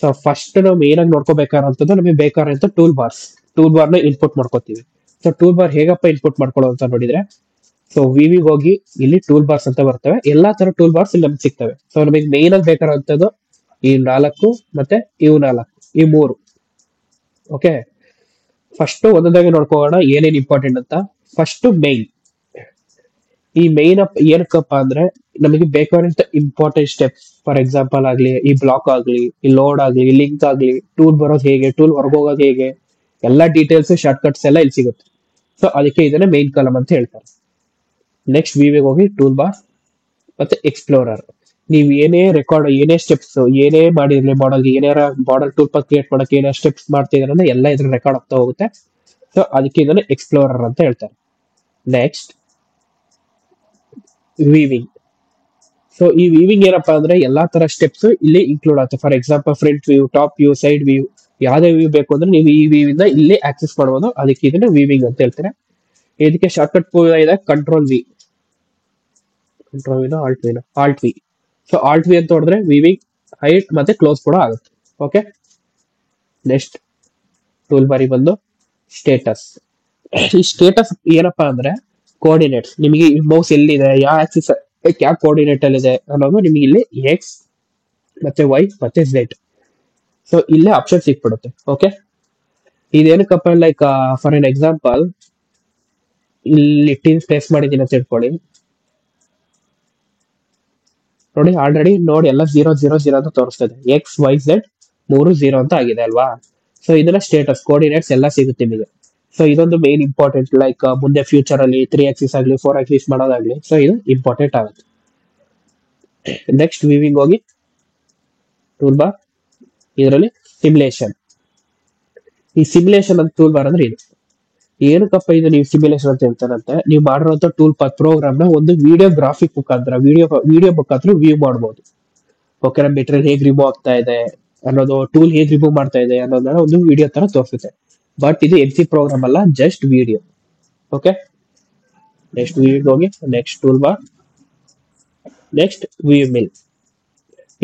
So first ನಾವು main ಆಗಿ ನೋಡ್ಕೋಬೇಕಾರಂತದ್ದು ನಮಗೆ ಬೇಕಾದಂತ ಟೂಲ್ ಬಾರ್ ನ ಇನ್ಪುಟ್ ಮಾಡ್ಕೋತೀವಿ. ಸೊ ಟೂಲ್ ಬಾರ್ ಹೇಗಪ್ಪ ಇನ್ಪುಟ್ ಮಾಡ್ಕೊಳ್ಳೋ ಅಂತ ನೋಡಿದ್ರೆ, ಸೊ ವಿವಿ ಹೋಗಿ ಇಲ್ಲಿ ಟೂಲ್ ಬಾರ್ಸ್ ಅಂತ ಬರ್ತವೆ, ಎಲ್ಲಾ ತರ ಟೂಲ್ ಬಾರ್ಸ್ ಇಲ್ಲಿ ನಮ್ಗೆ ಸಿಗ್ತವೆ. ಸೊ ನಮಗೆ ಮೇನ್ ಆಗಿ ಬೇಕಾದಂತದ್ದು ಈ 4 ಮತ್ತೆ ಇವು 4 ಈ 3. ಓಕೆ, ಫಸ್ಟ್ ಒಂದೊಂದಾಗಿ ನೋಡ್ಕೋಣ ಏನೇನ್ ಇಂಪಾರ್ಟೆಂಟ್ ಅಂತ. First main. ಈ ಮೈನ್ ಅಪ್ ಏನಕ್ಕಪ್ಪ ಅಂದ್ರೆ ನಮಗೆ ಬೇಕಾದಂತ ಇಂಪಾರ್ಟೆಂಟ್ ಸ್ಟೆಪ್ಸ್, ಫಾರ್ ಎಕ್ಸಾಂಪಲ್ ಆಗ್ಲಿ, ಈ ಬ್ಲಾಕ್ ಆಗ್ಲಿ, ಈ ಲೋಡ್ ಆಗ್ಲಿ, ಈ ಲಿಂಕ್ ಆಗ್ಲಿ, ಟೂಲ್ ಬರೋದು ಹೇಗೆ, ಟೂಲ್ ಹೊರಗೋಗೋದು ಹೇಗೆ, ಎಲ್ಲಾ ಡೀಟೇಲ್ಸ್ ಶಾರ್ಟ್ ಕಟ್ಸ್ ಎಲ್ಲ ಇಲ್ಲಿ ಸಿಗುತ್ತೆ. ಸೊ ಅದಕ್ಕೆ ಇದನ್ನ ಮೈನ್ ಕಾಲಮ್ ಅಂತ ಹೇಳ್ತಾರೆ. ನೆಕ್ಸ್ಟ್ ವಿವಿಗೆ ಹೋಗಿ ಟೂಲ್ ಬಾರ್ ಮತ್ತೆ ಎಕ್ಸ್ಪ್ಲೋರರ್. ನೀವು ಏನೇ ರೆಕಾರ್ಡ್, ಏನೇ ಸ್ಟೆಪ್ಸ್, ಏನೇ ಮಾಡಿರ್ಲಿ ಮಾಡಲ್, ಏನಾರ ಮಾಡಲ್ ಟೂಲ್ ಪಾತ್ ಕ್ರಿಯೇಟ್ ಮಾಡಕ್ಕೆ ಏನೇ ಸ್ಟೆಪ್ಸ್ ಮಾಡ್ತಿದ್ರೆ ಎಲ್ಲ ಇದ್ರ ರೆಕಾರ್ಡ್ ಆಗ್ತಾ ಹೋಗುತ್ತೆ. ಸೊ ಅದಕ್ಕೆ ಇದನ್ನ ಎಕ್ಸ್ಪ್ಲೋರರ್ ಅಂತ ಹೇಳ್ತಾರೆ. Next weaving. ಸೊ ಈ ವೀವಿಂಗ್ ಏನಪ್ಪಾ ಅಂದ್ರೆ ಎಲ್ಲಾ ತರ ಸ್ಟೆಪ್ಸ್ ಇಲ್ಲಿ ಇನ್ಕ್ಲೂಡ್ ಆಗುತ್ತೆ. For example front view, top view, side view, ಯಾವ್ದೇ ವ್ಯೂ ಬೇಕು ಅಂದ್ರೆ ನೀವು ಈ ವ್ಯೂ ಇಂದ ಇಲ್ಲಿ ಆಕ್ಸೆಸ್ ಮಾಡಬಹುದು. ಅದಕ್ಕೆ ಇದನ್ನ ವೀವಿಂಗ್ ಅಂತ ಹೇಳ್ತಾರೆ. ಇದಕ್ಕೆ ಶಾರ್ಟ್ಕಟ್ ಇದೆ ಕಂಟ್ರೋಲ್ ವಿ, ಕಂಟ್ರೋಲ್ ವಿನ alt V. So alt V ಅಂತ ಹೊಡೆದ್ರೆ ವಿವಿಂಗ್ ಹೈಟ್ ಮತ್ತೆ ಕ್ಲೋಸ್ ಕೂಡ ಆಗುತ್ತೆ. ಓಕೆ, ನೆಕ್ಸ್ಟ್ ಟೂಲ್ ಬಾರಿ ಬಂದು ಸ್ಟೇಟಸ್. ಈ ಸ್ಟೇಟಸ್ ಏನಪ್ಪಾ ಅಂದ್ರೆ ಕೋಆರ್ಡಿನೇಟ್ಸ್. ನಿಮಗೆ ಮೌಸ್ ಎಲ್ಲಿದೆ, ಯಾವ ಆಕ್ಸಿಸ್, ಯಾವ ಕೋಆರ್ಡಿನೇಟ್ ಅಲ್ಲಿ ಇದೆ ಅನ್ನೋದು ನಿಮಗೆ ಇಲ್ಲಿ ಎಕ್ಸ್ ಮತ್ತೆ ವೈ ಮತ್ತೆ ಝೆಡ್. ಸೊ ಇಲ್ಲೇ ಆಪ್ಷನ್ ಸಿಕ್ಬಿಡುತ್ತೆ. ಓಕೆ, ಇದೇನಕ್ಕಪ್ಪ ಲೈಕ್ ಫಾರ್ ಎನ್ ಎಕ್ಸಾಂಪಲ್ ಇಲ್ಲಿ ಟೀಮ್ ಪ್ಲೇಸ್ ಮಾಡಿದ್ದೀನಿ ಅಂತ ತಿಳ್ಕೊಳ್ಳಿ. ನೋಡಿ ಆಲ್ರೆಡಿ ನೋಡಿ ಎಲ್ಲ 0 0 0 ಅಂತ ತೋರಿಸ್ತದೆ. ಎಕ್ಸ್ ವೈ ಝೆಡ್ 3 0 ಅಂತ ಆಗಿದೆ ಅಲ್ವಾ. ಸೊ ಇದನ್ನ ಸ್ಟೇಟಸ್ ಕೋಆರ್ಡಿನೇಟ್ಸ್ ಎಲ್ಲ ಸಿಗುತ್ತೆ ನಿಮಗೆ. ಸೊ ಇದೊಂದು ಮೇನ್ ಇಂಪಾರ್ಟೆಂಟ್, ಲೈಕ್ ಮುಂದೆ ಫ್ಯೂಚರ್ ಅಲ್ಲಿ 3 ಆಕ್ಸಿಸ್ ಆಗಲಿ 4 ಆಕ್ಸಿಸ್ ಮಾಡೋದಾಗ್ಲಿ, ಸೊ ಇದು ಇಂಪಾರ್ಟೆಂಟ್ ಆಗುತ್ತೆ. ನೆಕ್ಸ್ಟ್ ವಿವಿಂಗ್ ಹೋಗಿ ಟೂಲ್ ಬಾರ್, ಇದರಲ್ಲಿ ಸಿಮ್ಯುಲೇಷನ್. ಈ ಸಿಮ್ಯುಲೇಷನ್ ಅಂತ ಟೂಲ್ ಬಾರ್ ಅಂದ್ರೆ ಇದು ಏನಕ್ಕಪ್ಪ ಇದು ನೀವು ಸಿಮ್ಯುಲೇಷನ್ ಅಂತ ಹೇಳ್ತಾರಂತೆ, ನೀವು ಮಾಡಿರುವಂತ ಟೂಲ್ ಪಾತ್ ಪ್ರೋಗ್ರಾಮ್ ನ ಒಂದು ವಿಡಿಯೋ ಗ್ರಾಫಿಕ್ ಮುಖಾಂತರ ವಿಡಿಯೋ ಮುಖಾಂತರ ವ್ಯೂ ಮಾಡಬಹುದು. ಓಕೆ, ನಮ್ಮ ಮೆಟೀರಿಯಲ್ ಹೇಗೆ ರಿಮೂವ್ ಆಗ್ತಾ ಇದೆ ಅನ್ನೋದು, ಟೂಲ್ ಹೇಗೆ ರಿಮೂವ್ ಮಾಡ್ತಾ ಇದೆ ಅನ್ನೋದನ್ನ ಒಂದು ವಿಡಿಯೋ ತರ ತೋರಿಸುತ್ತೆ. ಬಟ್ ಇದು ಎನ್ ಸಿ ಪ್ರೋಗ್ರಾಮ್ ಅಲ್ಲ, ಜಸ್ಟ್ ವಿಡಿಯೋ. ಓಕೆ, ನೆಕ್ಸ್ಟ್ ವಿವಿಗೆ ಹೋಗಿ next tool bar, next we mill.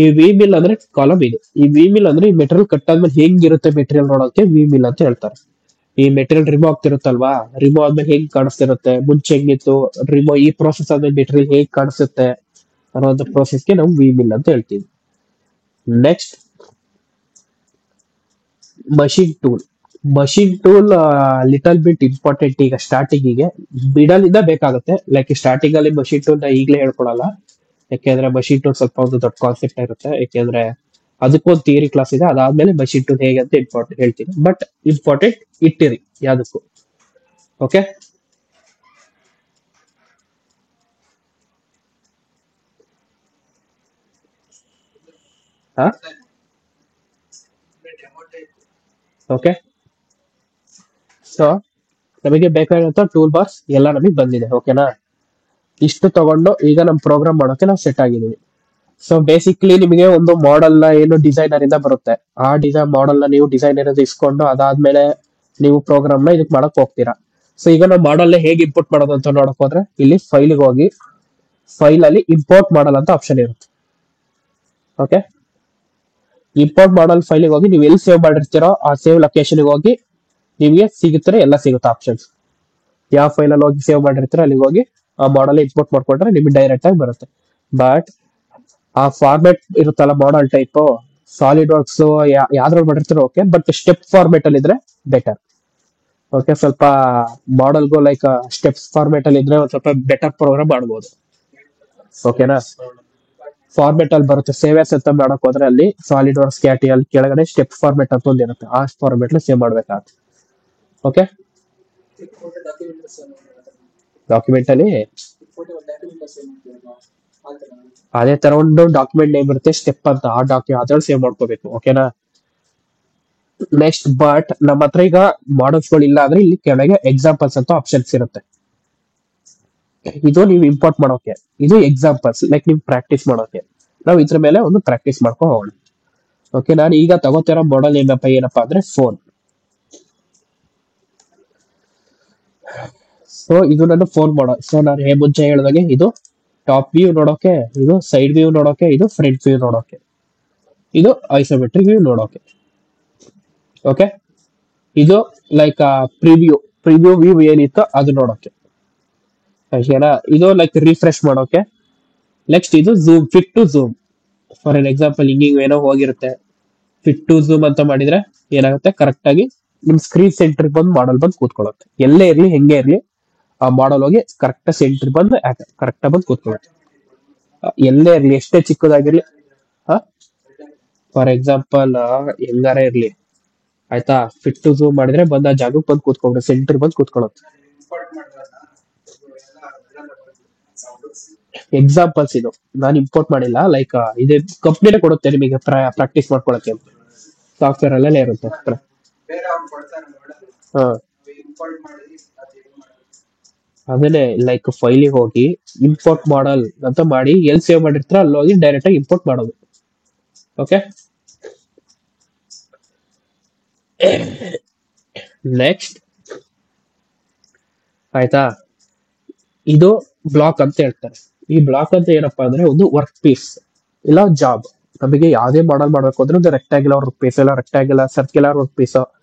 ಈ ವಿ ಮಿಲ್ ಅಂದ್ರೆ ಕಾಲಮ್ ಇದು. ಈ ವಿ ಮಿಲ್ ಅಂದ್ರೆ ಈ ಮೆಟೀರಿಯಲ್ ಕಟ್ ಆದ್ಮೇಲೆ ಹೆಂಗಿರುತ್ತೆ ಮೆಟೀರಿಯಲ್ ನೋಡೋಕೆ ವಿ ಮಿಲ್ ಅಂತ ಹೇಳ್ತಾರೆ. ಈ ಮೆಟೀರಿಯಲ್ ರಿಮೂವ್ ಆಗ್ತಿರುತ್ತಲ್ವಾ, ರಿಮೂವ್ ಆದ್ಮೇಲೆ ಹೇಗ್ ಕಾಣಿಸ್ತಿರುತ್ತೆ, ಮುಂಚೆ ಹೆಂಗಿತ್ತು, ರಿಮೂವ್ ಈ ಪ್ರೋಸೆಸ್ ಆದ್ಮೇಲೆ ಮೆಟೀರಿಯಲ್ ಹೇಗ್ ಕಾಣಿಸುತ್ತೆ ಅನ್ನೋ ಪ್ರೋಸೆಸ್ಗೆ ನಾವು ವಿ ಮಿಲ್ ಅಂತ ಹೇಳ್ತೀವಿ. Next machine tool little bit important ಈಗ ಸ್ಟಾರ್ಟಿಂಗಿಗೆ, ಮಿಡಲ್ ಇಂದ ಬೇಕಾಗುತ್ತೆ. ಲೈಕ್ ಸ್ಟಾರ್ಟಿಂಗ್ ಅಲ್ಲಿ ಮಷಿನ್ ಟೂಲ್ ನ ಈಗಲೇ ಹೇಳ್ಕೊಡಲ್ಲ, ಯಾಕೆಂದ್ರೆ ಮಷಿನ್ ಟೂಲ್ ಸ್ವಲ್ಪ ಒಂದು ದೊಡ್ಡ ಕಾನ್ಸೆಪ್ಟ್ ಇರುತ್ತೆ. ಯಾಕೆಂದ್ರೆ ಅದಕ್ಕೊಂದು ಥಿಯರಿ ಕ್ಲಾಸ್ ಇದೆ, ಅದಾದ್ಮೇಲೆ ಮಷಿನ್ ಟೂಲ್ ಹೇಗೆ ಅಂತ ಇಂಪಾರ್ಟೆಂಟ್ ಹೇಳ್ತೀನಿ. ಬಟ್ ಇಂಪಾರ್ಟೆಂಟ್ ಇಟ್ಟಿರಿ ಯಾವ್ದಕ್ಕೂ. Okay, okay. ಸೊ ನಮಗೆ ಬೇಕಾಗಿರುವಂತ ಟೂಲ್ ಬಾರ್ಸ್ ಎಲ್ಲ ನಮಗೆ ಬಂದಿದೆ. ಓಕೆನಾ, ಇಷ್ಟು ತಗೊಂಡು ಈಗ ನಮ್ ಪ್ರೋಗ್ರಾಮ್ ಮಾಡೋಕೆ ನಾವು ಸೆಟ್ ಆಗಿದೀವಿ. ಸೊ ಬೇಸಿಕ್ಲಿ ನಿಮಗೆ ಒಂದು ಮಾಡೆಲ್ ನ ಏನು ಡಿಸೈನರ್ ಇಂದ ಬರುತ್ತೆ, ಆ ಮಾಡೆಲ್ ನ ನೀವು ಡಿಸೈನರ್ ಇಸ್ಕೊಂಡು ಅದಾದ್ಮೇಲೆ ನೀವು ಪ್ರೋಗ್ರಾಮ್ ನ ಇದಕ್ ಮಾಡಕ್ ಹೋಗ್ತೀರಾ. ಸೊ ಈಗ ನಾವು ಮಾಡಲ್ ಹೇಗೆ ಇಂಪೋರ್ಟ್ ಮಾಡೋದು ಅಂತ ನೋಡಕ್ ಹೋದ್ರೆ, ಇಲ್ಲಿ ಫೈಲ್ಗೆ ಹೋಗಿ ಫೈಲ್ ಅಲ್ಲಿ ಇಂಪೋರ್ಟ್ ಮಾಡಲ್ ಅಂತ ಆಪ್ಷನ್ ಇರುತ್ತೆ. ಓಕೆ, ಇಂಪೋರ್ಟ್ ಮಾಡಲ್ ಫೈಲ್ಗೆ ಹೋಗಿ ನೀವು ಎಲ್ಲಿ ಸೇವ್ ಮಾಡಿರ್ತೀರೋ ಆ ಸೇವ್ ಲೊಕೇಶನ್ ಹೋಗಿ ನಿಮಗೆ ಸಿಗುತ್ತಾರೆ, ಎಲ್ಲ ಸಿಗುತ್ತೆ ಆಪ್ಷನ್ಸ್. ಯಾವ ಫೈಲ್ ಅಲ್ಲಿ ಹೋಗಿ ಸೇವ್ ಮಾಡಿರ್ತೀರೋ ಅಲ್ಲಿಗೆ ಹೋಗಿ ಆ ಮಾಡಲ್ ಇಂಪೋರ್ಟ್ ಮಾಡ್ಕೊಂಡ್ರೆ ನಿಮ್ಗೆ ಡೈರೆಕ್ಟ್ ಆಗಿ ಬರುತ್ತೆ. ಬಟ್ ಆ ಫಾರ್ಮೆಟ್ ಇರುತ್ತಲ್ಲ ಮಾಡಲ್ ಟೈಪ್, ಸಾಲಿಡ್ ವರ್ಕ್ಸ್ ಯಾವ್ದ್ರಲ್ಲಿ ಮಾಡಿರ್ತೀರೋ ಓಕೆ, ಬಟ್ ಸ್ಟೆಪ್ ಫಾರ್ಮೆಟ್ ಅಲ್ಲಿ ಇದ್ರೆ ಬೆಟರ್. ಓಕೆ, ಸ್ವಲ್ಪ ಮಾಡಲ್ಗೂ ಲೈಕ್ ಸ್ಟೆಪ್ಸ್ ಫಾರ್ಮೆಟ್ ಅಲ್ಲಿ ಇದ್ರೆ ಒಂದ್ ಸ್ವಲ್ಪ ಬೆಟರ್ ಪ್ರೋಗ್ರಾಮ್ ಮಾಡ್ಬೋದು. ಓಕೆನಾ, ಫಾರ್ಮೆಟ್ ಅಲ್ಲಿ ಬರುತ್ತೆ ಸೇವ್ ಆಸ್ ಅಂತ ಮಾಡಕ್ ಹೋದ್ರೆ ಅಲ್ಲಿ ಸಾಲಿಡ್ ವರ್ಕ್ಸ್ ಕ್ಯಾಟಿ ಅಲ್ಲಿ ಕೆಳಗಡೆ ಸ್ಟೆಪ್ ಫಾರ್ಮೆಟ್ ಅಂತ ಒಂದು ಇರುತ್ತೆ, ಆ ಫಾರ್ಮೆಟ್ ಸೇವ್ ಮಾಡ್ಬೇಕಾಗುತ್ತೆ. ಓಕೆ, ಡಾಕ್ಯುಮೆಂಟ್ ಅಲ್ಲಿ ಅದೇ ತರ ಒಂದು ಡಾಕ್ಯುಮೆಂಟ್ ನೇಮ್ ಇರುತ್ತೆ ಸ್ಟೆಪ್ ಅಂತ, ಆ ಅದ್ರಲ್ಲಿ ಸೇವ್ ಮಾಡ್ಕೋಬೇಕು. ಓಕೆನಾ, ನೆಕ್ಸ್ಟ್ ಬಟ್ ನಮ್ಮ ಹತ್ರ ಈಗ ಮಾಡಲ್ಸ್ ಗಳು ಇಲ್ಲ ಅಂದ್ರೆ ಇಲ್ಲಿ ಕೆಳಗೆ ಎಕ್ಸಾಂಪಲ್ಸ್ ಅಂತ ಆಪ್ಷನ್ಸ್ ಇರುತ್ತೆ. ಇದು ನೀವು ಇಂಪೋರ್ಟ್ ಮಾಡೋಕೆ, ಇದು ಎಕ್ಸಾಂಪಲ್ಸ್ ಲೈಕ್ ನೀವು ಪ್ರಾಕ್ಟೀಸ್ ಮಾಡೋಕೆ. ನಾವು ಇದ್ರ ಮೇಲೆ ಒಂದು ಪ್ರಾಕ್ಟೀಸ್ ಮಾಡ್ಕೊಂಡು ಹೋಗೋಣ. ಓಕೆ, ನಾನು ಈಗ ತಗೋತಿರೋ ಮಾಡಲ್ ಏನಪ್ಪಾ ಅಂದ್ರೆ ಫೋನ್. ಸೊ ಇದು ನನ್ನ ಫೋನ್ ಮಾಡಲ್. ಸೊ ನಾನು ಮುಂಚೆ ಹೇಳಿದಾಗೆ ಇದು ಟಾಪ್ ವ್ಯೂ ನೋಡೋಕೆ, ಇದು ಸೈಡ್ ವ್ಯೂ ನೋಡೋಕೆ, ಇದು ಫ್ರಂಟ್ ವ್ಯೂ ನೋಡೋಕೆ. ಇದು ಐಸೋಮೆಟ್ರಿಕ್ ವ್ಯೂ ನೋಡೋಕೆ. ಓಕೆ, ಇದು ಲೈಕ್ ಪ್ರಿವ್ಯೂ ಪ್ರಿವ್ಯೂ ವ್ಯೂ ಏನಿತ್ತು ಅದು ನೋಡೋಕೆ. ಓಕೆನಾ, ಇದು ಲೈಕ್ ರಿಫ್ರೆಶ್ ಮಾಡೋಕೆ. ನೆಕ್ಸ್ಟ್ ಇದು zoom, fit to zoom. For an example ಹಿಂಗಿಂಗ್ ಏನೋ ಹೋಗಿರುತ್ತೆ, ಫಿಟ್ ಟು ಝೂಮ್ ಅಂತ ಮಾಡಿದ್ರೆ ಏನಾಗುತ್ತೆ, ಕರೆಕ್ಟ್ ಆಗಿ ನಿಮ್ ಸ್ಕ್ರೀನ್ ಸೆಂಟರ್ ಬಂದು ಮಾಡಲ್ ಬಂದು ಕೂತ್ಕೊಳ್ಳುತ್ತೆ. ಎಲ್ಲೇ ಇರ್ಲಿ ಹೆಂಗೆ ಇರ್ಲಿ ಆ ಮಾಡಲ್ ಹೋಗಿ ಕರೆಕ್ಟ್ ಸೆಂಟರ್ ಬಂದು ಕರೆಕ್ಟ್ ಬಂದು ಕೂತ್ಕೊಳ್ಳುತ್ತೆ. ಎಲ್ಲೇ ಇರ್ಲಿ, ಎಷ್ಟೇ ಚಿಕ್ಕದಾಗಿರ್ಲಿ. ಫಾರ್ ಎಕ್ಸಾಂಪಲ್ ಹೆಂಗಾರ ಇರ್ಲಿ, ಆಯ್ತಾ, ಫಿಟ್ ಟು ಝೂಮ್ ಮಾಡಿದ್ರೆ ಬಂದ ಜಾಗಕ್ಕೆ ಬಂದು ಕೂತ್ಕೊಂಡ್ರೆ ಸೆಂಟರ್ ಬಂದು ಕೂತ್ಕೊಳ್ಳುತ್ತೆ. ಎಕ್ಸಾಂಪಲ್ಸ್ ಇದು ನಾನು ಇಂಪೋರ್ಟ್ ಮಾಡಿಲ್ಲ, ಲೈಕ್ ಇದೆ ಕಂಪ್ನಿನೇ ಕೊಡುತ್ತೆ ನಿಮಗೆ ಪ್ರಾಕ್ಟೀಸ್ ಮಾಡ್ಕೊಳಕ್ಕೆ. ಸಾಫ್ಟ್ವೇರ್ ಅಲ್ಲೇ ಇರುತ್ತೆ. ಹಾ, ಅದನ್ನೇ ಲೈಕ್ ಫೈಲಿಗೆ ಹೋಗಿ ಇಂಪೋರ್ಟ್ ಮಾಡಲ್ ಅಂತ ಮಾಡಿ ಎಲ್ಲಿ ಸೇವ್ ಮಾಡಿರ್ತೀರ ಅಲ್ಲಿ ಹೋಗಿ ಡೈರೆಕ್ಟ್ ಆಗಿ ಇಂಪೋರ್ಟ್ ಮಾಡೋದು. ಓಕೆ, ನೆಕ್ಸ್ಟ್ ಆಯ್ತಾ, ಇದು ಬ್ಲಾಕ್ ಅಂತ ಹೇಳ್ತಾರೆ. ಈ ಬ್ಲಾಕ್ ಅಂತ ಏನಪ್ಪಾ ಅಂದ್ರೆ ಒಂದು ವರ್ಕ್ ಪೀಸ್ ಇಲ್ಲ ಜಾಬ್. ನಮಗೆ ಯಾವ್ದೇ ಮಾಡಲ್ ಮಾಡ್ಬೇಕು ಅಂದ್ರೆ ಒಂದು ರೆಕ್ಟಾಂಗ್ಯುಲರ್ ವರ್ಕ್ ಪೀಸ್ ಇಲ್ಲ ರೆಕ್ಟಾಂಗ್ಯುಲರ್ ಸರ್ಕ್ಯುಲರ್ ವರ್ಕ್ ಪೀಸ್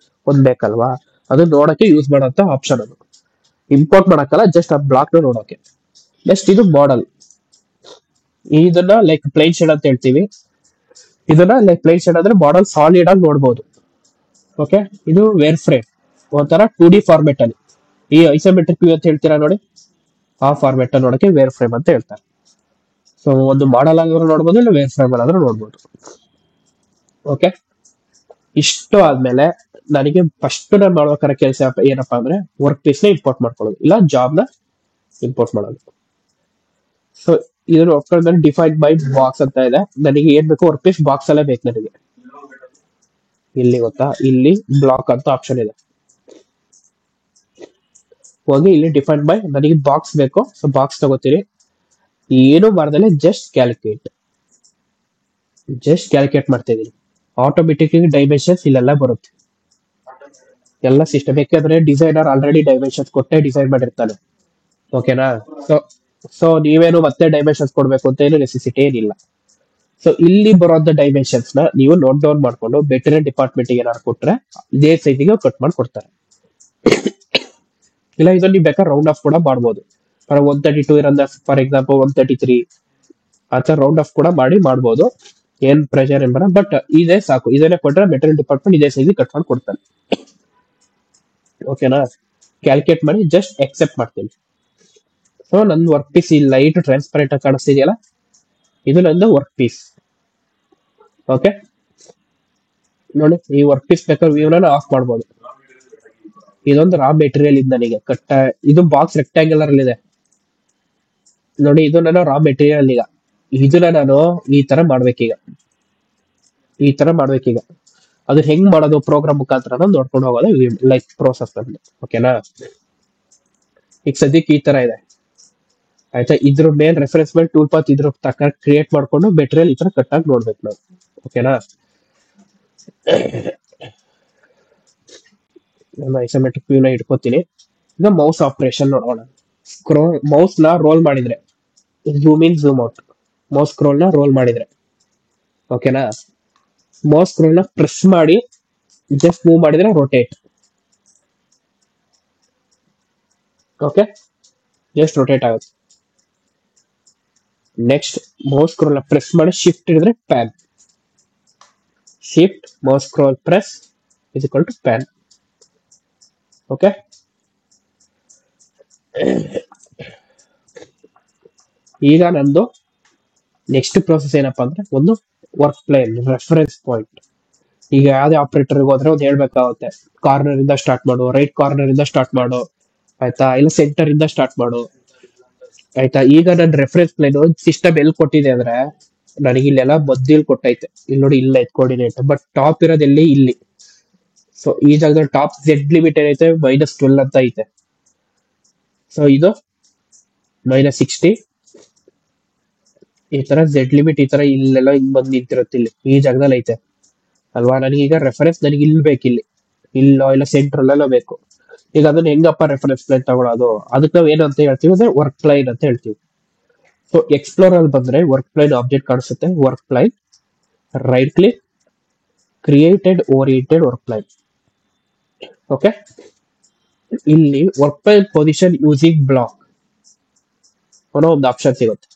ಒಂದ್ ಬೇಕಲ್ವಾ, ಅದು ನೋಡಕ್ಕೆ ಯೂಸ್ ಮಾಡೋಂತ ಆಪ್ಷನ್. ಅದು ಇಂಪೋರ್ಟ್ ಮಾಡಕ್ಕಲ್ಲ, ಜಸ್ಟ್ ಆ ಬ್ಲಾಕ್ ನ ನೋಡೋಕೆ. ನೆಕ್ಸ್ಟ್ ಇದು ಮಾಡಲ್. ಇದನ್ನ ಲೈಕ್ ಪ್ಲೈನ್ ಶೇಡ್ ಅಂತ ಹೇಳ್ತೀವಿ. ಇದನ್ನ ಲೈಕ್ ಪ್ಲೈನ್ ಶೇಡ್ ಅಂದ್ರೆ ಮಾಡಲ್ ಸಾಲಿಡ್ ಆಗಿ ನೋಡ್ಬೋದು. ಓಕೆ, ಇದು ವೇರ್ ಫ್ರೇಮ್, ಒಂಥರ 2D ಫಾರ್ಮೆಟ್ ಅಲ್ಲಿ. ಈ ಐಸೋಮೆಟ್ರಿಕ್ ವ್ಯೂ ಅಂತ ಹೇಳ್ತೀರಾ ನೋಡಿ, ಆ ಫಾರ್ಮೆಟ್ ನೋಡಕ್ಕೆ ವೇರ್ ಫ್ರೇಮ್ ಅಂತ ಹೇಳ್ತಾರೆ. ಸೊ ಒಂದು ಮಾಡಲ್ ಆದ್ರೂ ನೋಡ್ಬೋದು, ಇಲ್ಲ ವೇರ್ ಫ್ರೇಮ್ ಆದ್ರೂ ನೋಡ್ಬೋದು. ಓಕೆ, ಇಷ್ಟು ಆದ್ಮೇಲೆ ನನಗೆ ಫಸ್ಟ್ ನಾನು ಮಾಡ್ಬೇಕಾದ ಕೆಲಸ ಏನಪ್ಪಾ ಅಂದ್ರೆ ವರ್ಕ್ ಪೀಸ್ ನ ಇಂಪೋರ್ಟ್ ಮಾಡ್ಕೊಳ್ಳೋದು ಇಲ್ಲ ಜಾಬ್ ನ ಇಂಪೋರ್ಟ್ ಮಾಡೋದು. ಸೊ ಇದನ್ನು ಒಪ್ಕೊಂಡ್ರೆ ಡಿಫೈನ್ ಬೈ ಬಾಕ್ಸ್ ಅಂತ ಇದೆ. ನನಗೆ ಏನ್ ಬೇಕು, ವರ್ಕ್ ಪೀಸ್ ಬಾಕ್ಸ್ ಅಲ್ಲೇ ಬೇಕು ನನಗೆ. ಇಲ್ಲಿ ಗೊತ್ತಾ, ಇಲ್ಲಿ ಬ್ಲಾಕ್ ಅಂತ ಆಪ್ಷನ್ ಇದೆ. ಹೋಗಿ ಇಲ್ಲಿ ಡಿಫೈನ್ ಬೈ, ನನಗೆ ಬಾಕ್ಸ್ ಬೇಕು, ಸೊ ಬಾಕ್ಸ್ ತಗೋತೀರಿ. ಏನು ಮಾಡ್ದಲೆ ಜಸ್ಟ್ ಕ್ಯಾಲ್ಕುಲೇಟ್ ಮಾಡ್ತಾ ಇದೀನಿ. ಆಟೋಮೆಟಿಕ್ ಡೈಮೆನ್ಷನ್ಸ್ ಇಲ್ಲೆಲ್ಲ ಬರುತ್ತೆ, ಎಲ್ಲ ಸಿಸ್ಟಮ್. ಯಾಕಂದ್ರೆ ಡಿಸೈನರ್ ಆಲ್ರೆಡಿ ಡೈಮೆನ್ಷನ್ಸ್ ಕೊಟ್ಟೆ ಡಿಸೈನ್ ಮಾಡಿರ್ತಾನೆ. ಓಕೆನಾ, ಸೊ ನೀವೇನು ಮತ್ತೆ ಡೈಮೆನ್ಷನ್ಸ್ ಕೊಡ್ಬೇಕು ಅಂತ ಏನು ನೆಸೆಸಿಟಿ ಏನಿಲ್ಲ. ಸೊ ಇಲ್ಲಿ ಬರೋಂತ ಡೈಮೆನ್ಷನ್ಸ್ ನ ನೀವು ನೋಟ್ ಡೌನ್ ಮಾಡ್ಕೊಂಡು ಬೇರೆ ಡಿಪಾರ್ಟ್ಮೆಂಟ್ ಏನಾದ್ರು ಕೊಟ್ರೆ ಇದೇ ಸೈಜಿಗೆ ಕಟ್ ಮಾಡಿ ಕೊಡ್ತಾರೆ. ಇಲ್ಲ ಇದನ್ನ ನೀವು ಬೇಕಾದ್ರೆ ರೌಂಡ್ ಆಫ್ ಕೂಡ ಮಾಡ್ಬೋದು. 132 ಇರೋದ ಫಾರ್ ಎಕ್ಸಾಂಪಲ್ 133 ಆತರ ರೌಂಡ್ ಆಫ್ ಕೂಡ ಮಾಡ್ಬೋದು. ಏನ್ ಪ್ರೆಷರ್ ಏನ್ ಬರ, ಬಟ್ ಇದೇ ಸಾಕು. ಇದನ್ನೇ ಕೊಟ್ರೆ ಮೆಟೀರಿಯಲ್ ಡಿಪಾರ್ಟ್ಮೆಂಟ್ ಇದೇ ಸೈಜ್ ಕಟ್ ಮಾಡಿ ಕೊಡ್ತಾನೆ. ಓಕೆನಾ, ಕ್ಯಾಲ್ಕುಲೇಟ್ ಮಾಡಿ ಜಸ್ಟ್ ಎಕ್ಸೆಪ್ಟ್ ಮಾಡ್ತೀನಿ. ಸೊ ನನ್ನ ವರ್ಕ್ ಪೀಸ್ ಈ ಲೈಟ್ ಟ್ರಾನ್ಸ್ಪರೆಂಟ್ ಆಗಿ ಕಾಣಿಸ್ತಿದೆಯಲ್ಲ, ಇದು ನಂದು ವರ್ಕ್ ಪೀಸ್. ಓಕೆ ನೋಡಿ, ಈ ವರ್ಕ್ ಪೀಸ್ ಬೇಕಾದ್ರೆ ವ್ಯೂನ ಆಫ್ ಮಾಡ್ಬೋದು. ಇದೊಂದು ರಾ ಮೆಟೀರಿಯಲ್ ಇದೆ ನನಗೆ ಇದು ಬಾಕ್ಸ್ ರೆಕ್ಟಾಂಗ್ಯುಲರ್ ಅಲ್ಲಿ ಇದೆ ನೋಡಿ. ಇದು ನಾನು ರಾ ಮೆಟೀರಿಯಲ್. ಈಗ ಇದನ್ನ ನಾನು ಈ ತರ ಮಾಡ್ಬೇಕೀಗ. ಅದನ್ನ ಹೆಂಗ್ ಮಾಡೋದು ಪ್ರೋಗ್ರಾಮ್ ಮುಖಾಂತರ ನೋಡ್ಕೊಂಡು ಹೋಗೋದು ಲೈಕ್ ಪ್ರೋಸೆಸ್ ಅಲ್ಲಿ. ಓಕೆನಾ, ಈಗ ಸದ್ಯಕ್ಕೆ ಈ ತರ ಇದೆ ಆಯ್ತಾ. ಇದ್ರ ಮೇಲ್ ರೆಫರೆನ್ಸ್ ಮೇಲೆ ಟೂಲ್ ಪಾತ್ ಇದ್ರ ತಕ್ಕ ಕ್ರಿಯೇಟ್ ಮಾಡ್ಕೊಂಡು ಮೆಟೀರಿಯಲ್ ಈ ತರ ಕಟ್ ಆಗಿ ನೋಡ್ಬೇಕು ನಾವು. ಓಕೆನಾ, ನಾನು ಐಸೋಮೆಟ್ರಿಕ್ ವ್ಯೂ ನ ಇಟ್ಕೋತೀನಿ. ಈಗ ಮೌಸ್ ಆಪರೇಷನ್ ನೋಡೋಣ. ಮೌಸ್ ನ ರೋಲ್ ಮಾಡಿದ್ರೆ zoom in zoom out, mouse scroll ನ ರೋಲ್ ಮಾಡಿದ್ರೆ. ಓಕೆನಾ, ಮೌಸ್ ಸ್ಕ್ರೋಲ್ ನ ಪ್ರೆಸ್ ಮಾಡಿ ಜಸ್ಟ್ ಮೂವ್ ಮಾಡಿದ್ರೆ ರೊಟೇಟ್. ಓಕೆ, ಜಸ್ಟ್ ರೊಟೇಟ್ ಆಗುತ್ತೆ. ನೆಕ್ಸ್ಟ್ ಮೌಸ್ ಸ್ಕ್ರೋಲ್ ನ ಪ್ರೆಸ್ ಮಾಡಿ ಶಿಫ್ಟ್ ಹಿಡಿದ್ರೆ pan. Shift mouse scroll press is equal to pan. Okay, ಈಗ ನಂದು ನೆಕ್ಸ್ಟ್ ಪ್ರೋಸೆಸ್ ಏನಪ್ಪಾ ಅಂದ್ರೆ ಒಂದು ವರ್ಕ್ ಪ್ಲೇನ್ ರೆಫರೆನ್ಸ್ ಪಾಯಿಂಟ್. ಈಗ ಯಾವ್ದೇ ಆಪರೇಟರ್ ಹೋದ್ರೆ ಒಂದು ಹೇಳ್ಬೇಕಾಗುತ್ತೆ, ಕಾರ್ನರ್ ಇಂದ ಸ್ಟಾರ್ಟ್ ಮಾಡು, ರೈಟ್ ಕಾರ್ನರ್ ಇಂದ ಸ್ಟಾರ್ಟ್ ಮಾಡು ಆಯ್ತಾ, ಇಲ್ಲ ಸೆಂಟರ್ ಇಂದ ಸ್ಟಾರ್ಟ್ ಮಾಡು ಆಯ್ತಾ. ಈಗ ನನ್ನ ರೆಫರೆನ್ಸ್ ಪ್ಲೇನ್ ಸಿಸ್ಟಮ್ ಎಲ್ಲಿ ಕೊಟ್ಟಿದೆ ಅಂದ್ರೆ ನನಗೆ ಇಲ್ಲೆಲ್ಲ ಮಧ್ಯದಲ್ಲಿ ಕೊಟ್ಟೈತೆ. ಇಲ್ಲಿ ನೋಡಿ, ಇಲ್ಲ ಐತೆ ಕೋಆರ್ಡಿನೇಟ್, ಬಟ್ ಟಾಪ್ ಇರೋದೆಲ್ಲಿ ಇಲ್ಲಿ. ಸೊ ಈ ಜಾಗದಲ್ಲಿ ಟಾಪ್ ಝೆಡ್ ಲಿಮಿಟ್ ಏನೈತೆ -12 ಅಂತ ಐತೆ. ಸೊ ಇದು -60 ಈ ತರ ಝೆಡ್ ಲಿಮಿಟ್ ಈ ತರ ಇಲ್ಲೆಲ್ಲ ಹಿಂಗ್ ಬಂದ್ ನಿಂತಿರುತ್ತೆ. ಇಲ್ಲಿ ಈ ಜಾಗದಲ್ಲಿ ಐತೆ ಅಲ್ವಾ. ನನಗೀಗ ರೆಫರೆನ್ಸ್ ನನಗೆ ಇಲ್ಲಿ ಬೇಕು, ಇಲ್ಲೋ ಇಲ್ಲ ಸೆಂಟ್ರಲ್ ಎಲ್ಲೋ ಬೇಕು. ಈಗ ಅದನ್ನ ಹೆಂಗಪ್ಪ ರೆಫರೆನ್ಸ್ ಪ್ಲೇನ್ ತಗೊಳ್ಳೋದು, ಅದಕ್ಕೆ ನಾವ್ ಏನು ಅಂತ ಹೇಳ್ತೀವಿ ಅಂದ್ರೆ ವರ್ಕ್ ಪ್ಲೈನ್ ಅಂತ ಹೇಳ್ತೀವಿ. ಸೊ ಎಕ್ಸ್ಪ್ಲೋರ್ ಅಲ್ಲಿ ಬಂದ್ರೆ ವರ್ಕ್ ಪ್ಲೈನ್ ಆಬ್ಜೆಕ್ಟ್ ಕಾಣಿಸುತ್ತೆ. Work plane right click, created oriented work plane. Okay, ಇಲ್ಲಿ work plane position using block ಅನ್ನೋ ಒಂದು ಆಪ್ಷನ್ ಸಿಗುತ್ತೆ.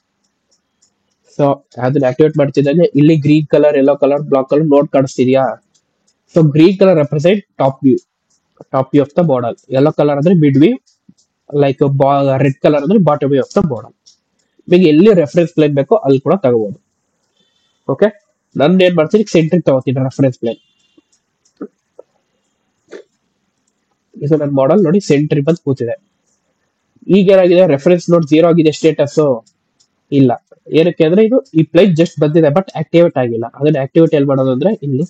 ಸೊ ಅದನ್ನ ಆಕ್ಟಿವೇಟ್ ಮಾಡ್ತಿದ್ದಂಗೆ ಇಲ್ಲಿ green colour, yellow colour, black colour ನೋಡ್ ಕಾಣಿಸ್ತಿದ್ಯಾ? So green colour represent top view of the model, yellow colour ಅಂದ್ರೆ mid view, like red colour ಅಂದ್ರೆ bottom view of the model. ನಿಮಗೆ ಎಲ್ಲಿ ರೆಫರೆನ್ಸ್ ಪ್ಲೇನ್ ಬೇಕೋ ಅಲ್ಲಿ ಕೂಡ ತಗೋಬಹುದು. ಓಕೆ, ನಾನು ಏನ್ ಮಾಡ್ತೀನಿ, ಸೆಂಟ್ರಿಗೆ ತಗೋತೀನಿ ರೆಫರೆನ್ಸ್ ಪ್ಲೇನ್. ಇದು ನನ್ನ ಮಾಡಲ್ ನೋಡಿ ಸೆಂಟ್ರಿ ಬಂದು ಕೂತಿದೆ. ಈಗ ಏನಾಗಿದೆ, ರೆಫರೆನ್ಸ್ ನೋಡ್ 0 ಆಗಿದೆ ಸ್ಟೇಟಸ್ ಇಲ್ಲ. ಏನಕ್ಕೆ ಅಂದ್ರೆ ಇದು ಈ ಪ್ಲೇನ್ ಜಸ್ಟ್ ಬಂದಿದೆ ಬಟ್ ಆಕ್ಟಿವೇಟ್ ಆಗಿಲ್ಲ. ಅದನ್ನ ಆಕ್ಟಿವೇಟ್ ಎಲ್ಲಿ ಮಾಡೋದು ಅಂದ್ರೆ ಇಲ್ಲಿ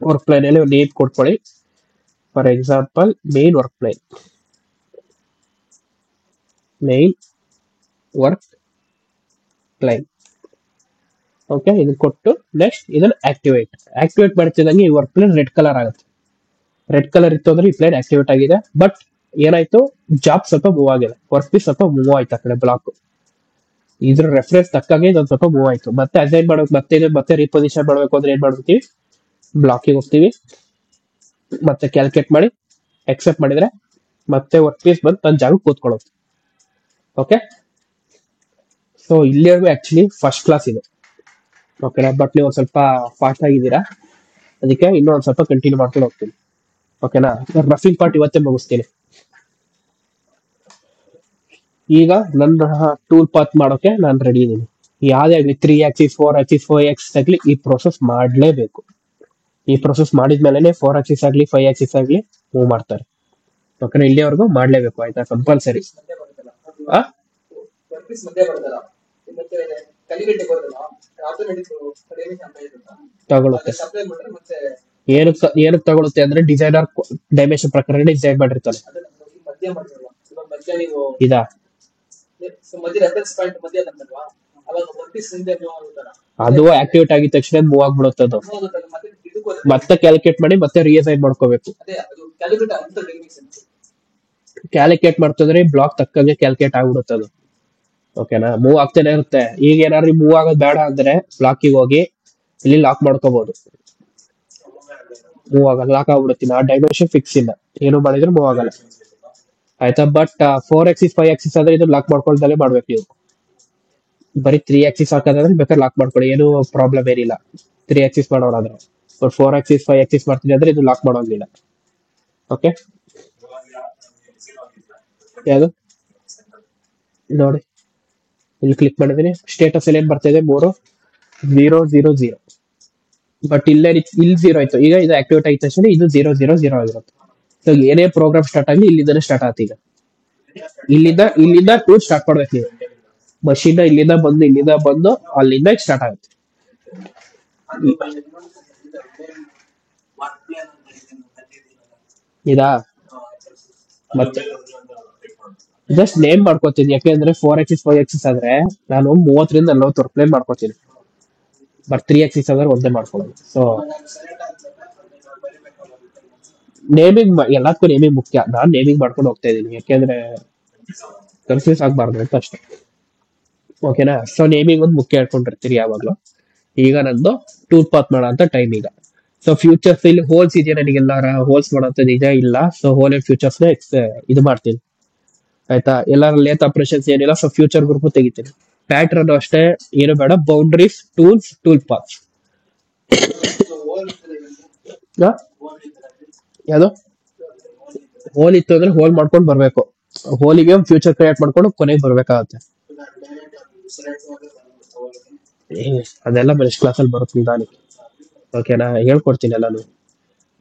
ವರ್ಕ್ ಪ್ಲೇನ್ ಅಲ್ಲಿ ನೇಮ್ ಕೊಟ್ಕೊಳ್ಳಿ. For example main work plane, main work plane. Okay, ಇದನ್ನ ಕೊಟ್ಟು ನೆಕ್ಸ್ಟ್ ಇದನ್ನ ಆಕ್ಟಿವೇಟ್ ಮಾಡ್ತಿದ್ದಂಗೆ ಈ ವರ್ಕ್ ಪ್ಲೇನ್ ರೆಡ್ ಕಲರ್ ಆಗುತ್ತೆ. ರೆಡ್ ಕಲರ್ ಇತ್ತು ಅಂದ್ರೆ ಈ ಪ್ಲೇನ್ ಆಕ್ಟಿವೇಟ್ ಆಗಿದೆ. ಬಟ್ ಏನಾಯ್ತು, ಜಾಬ್ ಸ್ವಲ್ಪ ಮೂವ್ ಆಗಿದೆ, ವರ್ಕ್ ಪೀಸ್ ಸ್ವಲ್ಪ ಮೂವ್ ಆಯ್ತು ಆ ಕಡೆ ಬ್ಲಾಕ್. ಇದ್ರ ರೆಫರೆನ್ಸ್ ತಕ್ಕಂಗೆ ಇದೊಂದು ಸ್ವಲ್ಪ ಮೂವ್ ಆಯ್ತು. ಮತ್ತೆ ಅಸೈನ್ ಮಾಡ್ಬೇಕು, ಮತ್ತೆ ರೀಪೊಸಿಷನ್ ಮಾಡ್ಬೇಕು ಅಂದ್ರೆ ಏನ್ ಮಾಡ್ತೀವಿ, ಬ್ಲಾಕಿಗೆ ಹೋಗ್ತೀವಿ, ಮತ್ತೆ ಕ್ಯಾಲ್ಕುಲೇಟ್ ಮಾಡಿ ಎಕ್ಸೆಪ್ಟ್ ಮಾಡಿದ್ರೆ ಮತ್ತೆ ವರ್ಕ್ ಪೀಸ್ ಬಂದು ನನ್ನ ಜಾಗಕ್ಕೆ ಕೂತ್ಕೊಳ್ಳೋದು. ಓಕೆ, ಸೊ ಇಲ್ಲಿವರೆಗೂ ಆಕ್ಚುಲಿ ಫಸ್ಟ್ ಕ್ಲಾಸ್ ಇದು. ಓಕೆನಾ, ಬಟ್ ನೀವು ಒಂದು ಸ್ವಲ್ಪ ಫಾಸ್ಟ್ ಆಗಿದ್ದೀರಾ, ಅದಕ್ಕೆ ಇನ್ನೂ ಒಂದು ಸ್ವಲ್ಪ ಕಂಟಿನ್ಯೂ ಮಾಡ್ಕೊಂಡು ಹೋಗ್ತೀನಿ. ಓಕೆನಾ, ರಫಿಂಗ್ ಪಾರ್ಟ್ ಇವತ್ತೇ ಮುಗಿಸ್ತೀನಿ. ಈಗ ನನ್ನ ಟೂಲ್ ಪಾತ್ ಮಾಡೋಕೆ ನಾನು ರೆಡಿ ಇದ್ದೀನಿ. ಯಾವ್ದೇ ಆಗ್ಲಿ 3 axis 4 axis 5 axis ಆಗ್ಲಿ ಈ ಪ್ರೋಸೆಸ್ ಮಾಡಲೇಬೇಕು. ಈ ಪ್ರೋಸೆಸ್ ಮಾಡಿದ್ಮೇಲೆ 4 axis ಆಗ್ಲಿ 5 axis ಆಗ್ಲಿ ಮೂವ್ ಮಾಡ್ತಾರೆ. ಓಕೆನಾ, ಇಲ್ಲಿವರೆಗೂ ಮಾಡ್ಲೇಬೇಕು, ಆಯ್ತಾ, ಕಂಪಲ್ಸರಿ. ತಗೊಳುತ್ತೆ. ಏನಕ್ಕೆ ತಗೊಳುತ್ತೆ ಅಂದ್ರೆ ಡಿಸೈನರ್ ಡೈಮೆನ್ಷನ್ ಪ್ರಕಾರ ಡಿಸೈನ್ ಮಾಡಿರ್ತಾನೆ. ಇದಾ ಅದು ಆಕ್ಟಿವೇಟ್ ಆಗಿದ ತಕ್ಷಣ ಮೂವ್ ಆಗ್ಬಿಡುತ್ತೆ. ಅದು ಮತ್ತೆ ಕ್ಯಾಲ್ಕುಲೇಟ್ ಮಾಡಿ ಮತ್ತೆ ರಿಅಸೈನ್ ಮಾಡ್ಕೋಬೇಕು. ಕ್ಯಾಲ್ಕುಲೇಟ್ ಮಾಡ್ತಿದ್ರೆ ಬ್ಲಾಕ್ ತಕ್ಕಂಗೆ ಕ್ಯಾಲ್ಕುಲೇಟ್ ಆಗ್ಬಿಡುತ್ತೆ ಅದು. ಓಕೆನಾ, ಮೂವ್ ಆಗ್ತಾನೆ ಇರುತ್ತೆ. ಈಗ ಏನಾದ್ರು ಮೂವ್ ಆಗೋದು ಬೇಡ ಅಂದ್ರೆ ಬ್ಲಾಕಿಗೆ ಹೋಗಿ ಇಲ್ಲಿ ಲಾಕ್ ಮಾಡ್ಕೋಬಹುದು. ಮೂವ್ ಆಗಲ್ಲ, ಲಾಕ್ ಆಗ್ಬಿಡುತ್ತೀನಿ. ಆ ಡೈಮೆನ್ಷನ್ ಫಿಕ್ಸ್ ಇಲ್ಲ, ಏನು ಮಾಡಿದ್ರು ಮೂವ್ ಆಗಲ್ಲ, ಆಯ್ತಾ. ಬಟ್ 4 axis 5 axis ಆದ್ರೆ ಇದು ಲಾಕ್ ಮಾಡ್ಕೊಳ್ದಲ್ಲೇ ಮಾಡ್ಬೇಕು ನೀವು. ಬರೀ 3 axis ಹಾಕೋದಾದ್ರೆ ಬೇಕಾದ್ರೆ ಲಾಕ್ ಮಾಡ್ಕೊಳ್ಳಿ, ಏನು ಪ್ರಾಬ್ಲಮ್ ಏನಿಲ್ಲ 3 axis ಮಾಡೋದಾದ್ರೆ. ಬಟ್ 4 axis 5 axis ಮಾಡ್ತೀನಿ ಅಂದ್ರೆ ಇದು ಲಾಕ್ ಮಾಡೋಂಗಿಲ್ಲ. ಓಕೆ, ಯಾವುದು ನೋಡಿ, ಇಲ್ಲಿ ಕ್ಲಿಕ್ ಮಾಡಿದೀನಿ, ಸ್ಟೇಟಸ್ ಅಲ್ಲಿ ಏನ್ ಬರ್ತಾ ಇದೆ 3 0 0 0. ಬಟ್ ಇಲ್ಲಿ 0 ಆಯ್ತು. ಈಗ ಇದು ಆಕ್ಟಿವೇಟ್ ಆಗಿದ ತಕ್ಷಣ ಇದು 0 0 0 ಆಗಿರುತ್ತೆ. ಸೊ ಏನೇ ಪ್ರೋಗ್ರಾಮ್ ಸ್ಟಾರ್ಟ್ ಆಗಲಿ ಇಲ್ಲಿಂದಾನೆ ಸ್ಟಾರ್ಟ್ ಆಗುತ್ತೆ. ಈಗ ಇಲ್ಲಿಂದ ಟೂಲ್ ಸ್ಟಾರ್ಟ್ ಮಾಡ್ಬೇಕು ನೀವು. ಮಷೀನ್ ಇಲ್ಲಿಂದ ಬಂದು ಅಲ್ಲಿಂದ ಸ್ಟಾರ್ಟ್ ಆಗುತ್ತೆ. ಇದಾ ಮತ್ತೆ ಜಸ್ಟ್ ನೇಮ್ ಮಾಡ್ಕೋತೀನಿ, ಯಾಕೆಂದ್ರೆ 4 axis 5 axis ಆದ್ರೆ ನಾನು 30 ರಿಂದ 40 ವರ್ಕ್ ಪ್ಲೇನ್ ಮಾಡ್ಕೋತೀನಿ. ಬಟ್ 3 axis ಆದ್ರೆ ಒಂದೇ ಮಾಡ್ಕೊಳ್ಳೋದು. ಸೊ ನೇಮಿಂಗ್ ಎಲ್ಲದಕ್ಕೂ ನೇಮಿಂಗ್ ಮುಖ್ಯ. ನಾನ್ ನೇಮಿಂಗ್ ಮಾಡ್ಕೊಂಡು ಹೋಗ್ತಾ ಇದ್ದೀನಿ, ಯಾಕೆಂದ್ರೆ ಕನ್ಫ್ಯೂಸ್ ಆಗ್ಬಾರ್ದು ಅಂತ ಅಷ್ಟೇ. ಓಕೆನಾ, ಸೊ ನೇಮಿಂಗ್ ಒಂದು ಮುಖ್ಯ ಹೇಳ್ಕೊಂಡಿರ್ತೀರಿ ಯಾವಾಗ್ಲೂ. ಈಗ ನಂದು ಟೂಲ್ ಪಾತ್ ಮಾಡೋ ಅಂತ ಟೈಮ್ ಈಗ. ಸೊ ಫ್ಯೂಚರ್ಸ್ ಇಲ್ಲಿ ಹೋಲ್ಸ್ ಇದೆಯಾ, ನನಗೆಲ್ಲಾರ ಹೋಲ್ಸ್ ಮಾಡೋಂಥದ್ದು ಇದೆಯಾ, ಇಲ್ಲ. ಸೊ ಹೋಲ್ ಅಂಡ್ ಫ್ಯೂಚರ್ಸ್ ಇದು ಮಾಡ್ತೀನಿ, ಆಯ್ತಾ. ಎಲ್ಲಾರು ಲೇತ್ ಆಪರೇಷನ್ಸ್ ಏನಿಲ್ಲ. ಸೊ ಫ್ಯೂಚರ್ ಗ್ರೂಪ್ ತೆಗಿತೀನಿ. ಪ್ಯಾಟ್ರನ್ ಅಷ್ಟೇ, ಏನು ಬೇಡ. Boundaries, tools, tool path. ಯಾವುದು ಹೋಲ್ ಇತ್ತು ಅಂದ್ರೆ ಹೋಲ್ ಮಾಡ್ಕೊಂಡು ಬರ್ಬೇಕು. ಹೋಲಿಗೆ ಒಂದು ಫ್ಯೂಚರ್ ಕ್ರಿಯೇಟ್ ಮಾಡ್ಕೊಂಡು ಕೊನೆಗೆ ಬರ್ಬೇಕಾಗತ್ತೆ. ಅದೆಲ್ಲ ಬೆಸ್ಟ್ ಕ್ಲಾಸಲ್ಲಿ ಬರುತ್ತೆ ನಿಧಾನಕ್ಕೆ. ಓಕೆನಾ, ಹೇಳ್ಕೊಡ್ತೀನಿ ಎಲ್ಲಾನು.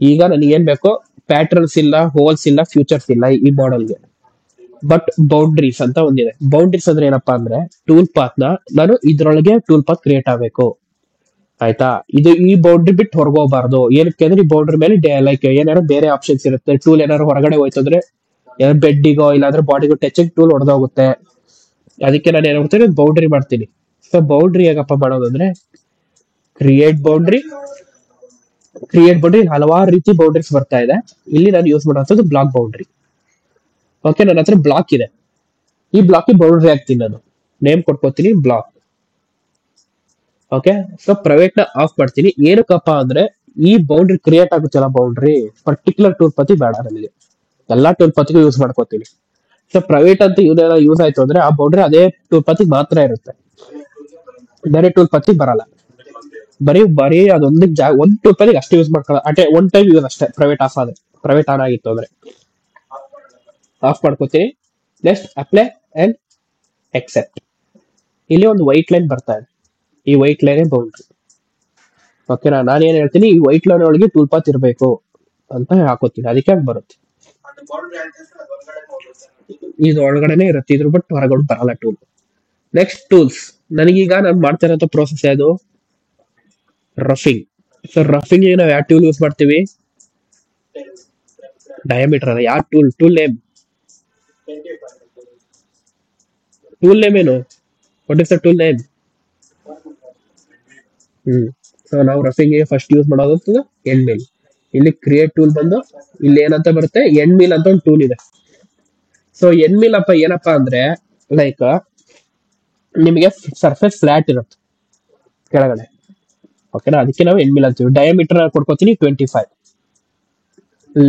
ಈಗ ನನಗೆ ಏನ್ ಬೇಕು, ಪ್ಯಾಟ್ರನ್ಸ್ ಇಲ್ಲ, ಹೋಲ್ಸ್ ಇಲ್ಲ, ಫ್ಯೂಚರ್ಸ್ ಇಲ್ಲ ಈ ಮಾಡೆಲ್ಗೆ. ಬಟ್ ಬೌಂಡ್ರೀಸ್ ಅಂತ ಒಂದಿದೆ. ಬೌಂಡ್ರೀಸ್ ಅಂದ್ರೆ ಏನಪ್ಪಾ ಅಂದ್ರೆ ಟೂಲ್ ಪಾತ್ ನ ನಾನು ಇದ್ರೊಳಗೆ ಟೂಲ್ ಪಾತ್ ಕ್ರಿಯೇಟ್ ಆಗಬೇಕು, ಆಯ್ತಾ. ಈ ಬೌಂಡ್ರಿ ಬಿಟ್ಟು ಹೊರಗೋಗಬಾರ್ದು. ಏನಕ್ಕೆ ಅಂದ್ರೆ ಈ ಬೌಂಡ್ರಿ ಮೇಲೆ ಲೈಕ್ ಏನಾದ್ರು ಬೇರೆ ಆಪ್ಷನ್ಸ್ ಇರುತ್ತೆ. ಟೂಲ್ ಏನಾದ್ರು ಹೊರಗಡೆ ಹೋಯ್ತಂದ್ರೆ ಬೆಡ್ಡಿಗೋ ಇಲ್ಲಾಂದ್ರೆ ಬಾಡಿಗೋ ಟಚಿಂಗ್ ಟೂಲ್ ಹೊಡೆದೋಗುತ್ತೆ. ಅದಕ್ಕೆ ನಾನು ಏನ್ ಮಾಡ್ತೀನಿ, ಬೌಂಡ್ರಿ ಮಾಡ್ತೀನಿ. ಸೊ ಬೌಂಡ್ರಿ ಹೇಗಪ್ಪ ಮಾಡೋದಂದ್ರೆ ಕ್ರಿಯೇಟ್ ಬೌಂಡ್ರಿ ಹಲವಾರು ರೀತಿ ಬೌಂಡ್ರೀಸ್ ಬರ್ತಾ ಇದೆ. ಇಲ್ಲಿ ನಾನು ಯೂಸ್ ಮಾಡೋದು ಬ್ಲಾಕ್ ಬೌಂಡ್ರಿ. ಓಕೆ, ನನ್ನ ಹತ್ರ ಬ್ಲಾಕ್ ಇದೆ. ಈ ಬ್ಲಾಕ್ ಬೌಂಡ್ರಿ ಹಾಕ್ತೀನಿ, ನಾನು ನೇಮ್ ಕೊಟ್ಕೋತೀನಿ ಬ್ಲಾಕ್. ಓಕೆ. ಸೊ ಪ್ರೈವೇಟ್ ನ ಆಫ್ ಮಾಡ್ತೀನಿ. ಏನಕ್ಕಪ್ಪ ಅಂದ್ರೆ ಈ ಬೌಂಡ್ರಿ ಕ್ರಿಯೇಟ್ ಆಗುತ್ತಲ್ಲ, ಬೌಂಡ್ರಿ ಪರ್ಟಿಕ್ಯುಲರ್ ಟೂಲ್ ಪತಿ ಬೇಡ ನನಗೆ, ಎಲ್ಲಾ ಟೂಲ್ ಪತಿಗೂ ಯೂಸ್ ಮಾಡ್ಕೋತೀನಿ. ಸೊ ಪ್ರೈವೇಟ್ ಅಂತ ಇದೆಲ್ಲ ಯೂಸ್ ಆಯ್ತು ಅಂದ್ರೆ ಆ ಬೌಂಡ್ರಿ ಅದೇ ಟೂಲ್ ಪತಿ ಮಾತ್ರ ಇರುತ್ತೆ, ಬೇರೆ ಟೂಲ್ ಪತಿ ಬರಲ್ಲ. ಬರೀ ಅದೊಂದು ಒಂದ್ ಟೂಲ್ ಪತಿಗೆ ಅಷ್ಟೇ ಯೂಸ್ ಮಾಡ್ಕೊಳ್ಳೋ, ಅಟೇ ಒನ್ ಟೈಮ್ ಯೂಸ್ ಅಷ್ಟೇ. ಪ್ರೈವೇಟ್ ಆಫ್ ಆದ್ರೆ, ಪ್ರೈವೇಟ್ ಆನ್ ಆಗಿತ್ತು ಅಂದ್ರೆ ಆಫ್ ಮಾಡ್ಕೋತೀನಿ. Next apply and accept. ಇಲ್ಲಿ ಒಂದು ವೈಟ್ ಲೈನ್ ಬರ್ತಾ ಇದೆ, ಈ ವೈಟ್ ಲೈನ್ ಬೌಂಡ್ರಿ. ಓಕೆನಾ, ನಾನೇನ್ ಹೇಳ್ತೀನಿ, ಈ ವೈಟ್ ಲೈನ್ ಒಳಗೆ ಟೂಲ್ ಪಾತ್ ಇರಬೇಕು ಅಂತ ಹಾಕೋತೀನಿ, ಅದಕ್ಕೆ ಹಂಗ್ ಬರುತ್ತೆ. ಇದು ಒಳಗಡೆನೆ ಇರುತ್ತೆ, ಇದ್ರ ಬಟ್ ಹೊರಗಡೆ ಬರಲ್ಲ ಟೂಲ್. Next tools. ನನಗೀಗ ನಾನು ಮಾಡ್ತಾ ಇರೋ ಪ್ರೋಸೆಸ್ ಯಾವುದು, ರಫಿಂಗ್. ಸೊ ರಫಿಂಗ್ ನಾವು ಯಾವ ಟೂಲ್ ಯೂಸ್ ಮಾಡ್ತೀವಿ, ಡಯಾಮೀಟರ್ ಅಲ್ಲ, ಯಾವ ಟೂಲ್, ಟೂಲ್ ನೇಮ್ ಏನು, what is the tool name? So ನಾವು ರಫಿಂಗ್ ಫಸ್ಟ್ ಯೂಸ್ ಮಾಡೋದು ಎಂಡ್ ಮಿಲ್. ಇಲ್ಲಿ ಕ್ರಿಯೇಟ್ ಟೂಲ್ ಬಂದು ಇಲ್ಲಿ ಏನಂತ ಬರುತ್ತೆ, ಎಂಡ್ ಮಿಲ್ ಅಂತ ಒಂದು ಟೂಲ್ ಇದೆ. ಸೊ ಎಂಡ್ ಮಿಲ್ ಏನಪ್ಪಾ ಅಂದ್ರೆ ಲೈಕ್ ನಿಮಗೆ ಸರ್ಫೇಸ್ ಫ್ಲಾಟ್ ಇರುತ್ತೆ ಕೆಳಗಡೆ, ಓಕೆನಾ, ಅದಕ್ಕೆ ನಾವು ಎಂಡ್ ಮಿಲ್ ಅಂತೀವಿ. ಡಯಾಮೀಟರ್ ಕೊಡ್ಕೋತೀನಿ 25,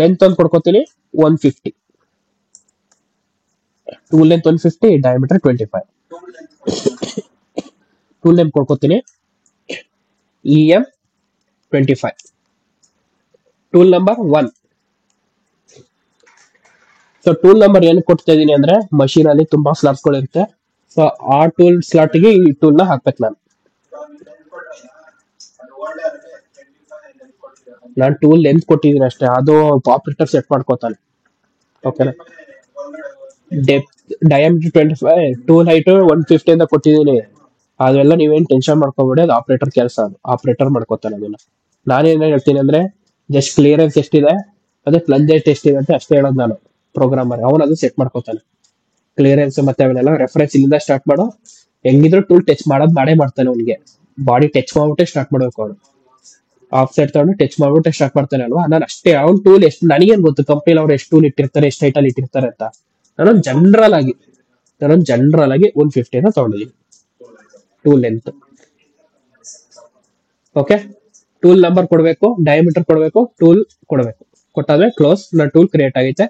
ಲೆಂತ್ ಒಂದು ಕೊಡ್ಕೋತೀನಿ 150, tool length 150, diameter 25. Tool name ಕೊಡ್ಕೋತೀನಿ EM25. Tool number 1. So tool number ಏನು ಕೊಡ್ತಾ ಇದೀನಿ ಅಂದ್ರೆ, ಮಷೀನ್ ಅಲ್ಲಿ ತುಂಬಾ ಸ್ಲಾಟ್ಸ್ ಗಳಿರುತ್ತೆ. ಸೊ ಆ ಟೂಲ್ ಸ್ಲಾಟ್ ಗೆ ಈ ಟೂಲ್ ನ ಹಾಕ್ಬೇಕು ನಾನು ಟೂಲ್ ಲೆಂತ್ ಕೊಟ್ಟಿದ್ದೀನಿ ಅಷ್ಟೇ, ಅದು ಆಪರೇಟರ್ ಸೆಟ್ ಮಾಡ್ಕೋತಾನೆ. ಓಕೆನಾ, ಡೆಪ್ತ್ ಡಯಾಮೀಟರ್ 25, ಟೂಲ್ ಹೈಟ್ 150 ಅಂತ ಕೊಟ್ಟಿದ್ದೀನಿ. ಅದೆಲ್ಲ ನೀವೇನ್ ಟೆನ್ಷನ್ ಮಾಡ್ಕೋಬೇಡಿ, ಅದು ಆಪರೇಟರ್ ಕೆಲಸ, ಅದು ಆಪರೇಟರ್ ಮಾಡ್ಕೋತಾನೆ ಅದನ್ನ. ನಾನೇನ್ ಹೇಳ್ತೀನಿ ಅಂದ್ರೆ ಜಸ್ಟ್ ಕ್ಲಿಯರೆನ್ಸ್ ಎಷ್ಟಿದೆ, ಅದೇ ಪ್ಲಂಜೆಟ್ ಎಷ್ಟಿದೆ ಅಂತ ಅಷ್ಟೇ ಹೇಳೋದು ನಾನು. ಪ್ರೋಗ್ರಾಮರ್ ಅವನು ಅದು ಸೆಟ್ ಮಾಡ್ಕೋತಾನೆ. ಕ್ಲಿಯರೆನ್ಸ್ ಮತ್ತೆ ಅವನ್ನೆಲ್ಲ ರೆಫರೆನ್ಸ್ ಇಲ್ಲಿಂದ ಸ್ಟಾರ್ಟ್ ಮಾಡೋ, ಹೆಂಗಿದ್ರು ಟೂಲ್ ಟಚ್ ಮಾಡೇ ಮಾಡ್ತಾನೆ. ಅವ್ನಿಗೆ ಬಾಡಿ ಟಚ್ ಮಾಡ್ಬಿಟ್ಟೆ ಸ್ಟಾರ್ಟ್ ಮಾಡ್ಬೇಕು ಅವನು. ಆಫ್ ಸೈಡ್ ತಗೊಂಡು ಟಚ್ ಮಾಡ್ಬಿಟ್ಟೆ ಸ್ಟಾರ್ಟ್ ಮಾಡ್ತಾನೆ ಅಲ್ವಾ. ನಾನು ಅಷ್ಟೇ, ಅವ್ನ ಟೂಲ್ ಎಷ್ಟು ನನಗೇನ್ ಗೊತ್ತು ಕಂಪ್ನಿಲಿ ಅವ್ರು ಎಷ್ಟು ಟೂಲ್ ಇಟ್ಟಿರ್ತಾರೆ, ಎಷ್ಟು ಹೈಟಲ್ಲಿ ಇಟ್ಟಿರ್ತಾರೆ ಅಂತ. ನಾನೊಂದು ಜನರಲ್ ಆಗಿ 150 ಅಂತ ತಗೊಂಡಿದ್ದೀನಿ tool length. Okay, tool number ಕೊಡಬೇಕು, ಡಯಾಮೀಟರ್ ಕೊಡಬೇಕು, ಟೂಲ್ ಕೊಡಬೇಕು. ಕೊಟ್ಟಾದ್ರೆ ಕ್ಲೋಸ್, ನನ್ನ ಟೂಲ್ ಕ್ರಿಯೇಟ್ ಆಗೈತೆ.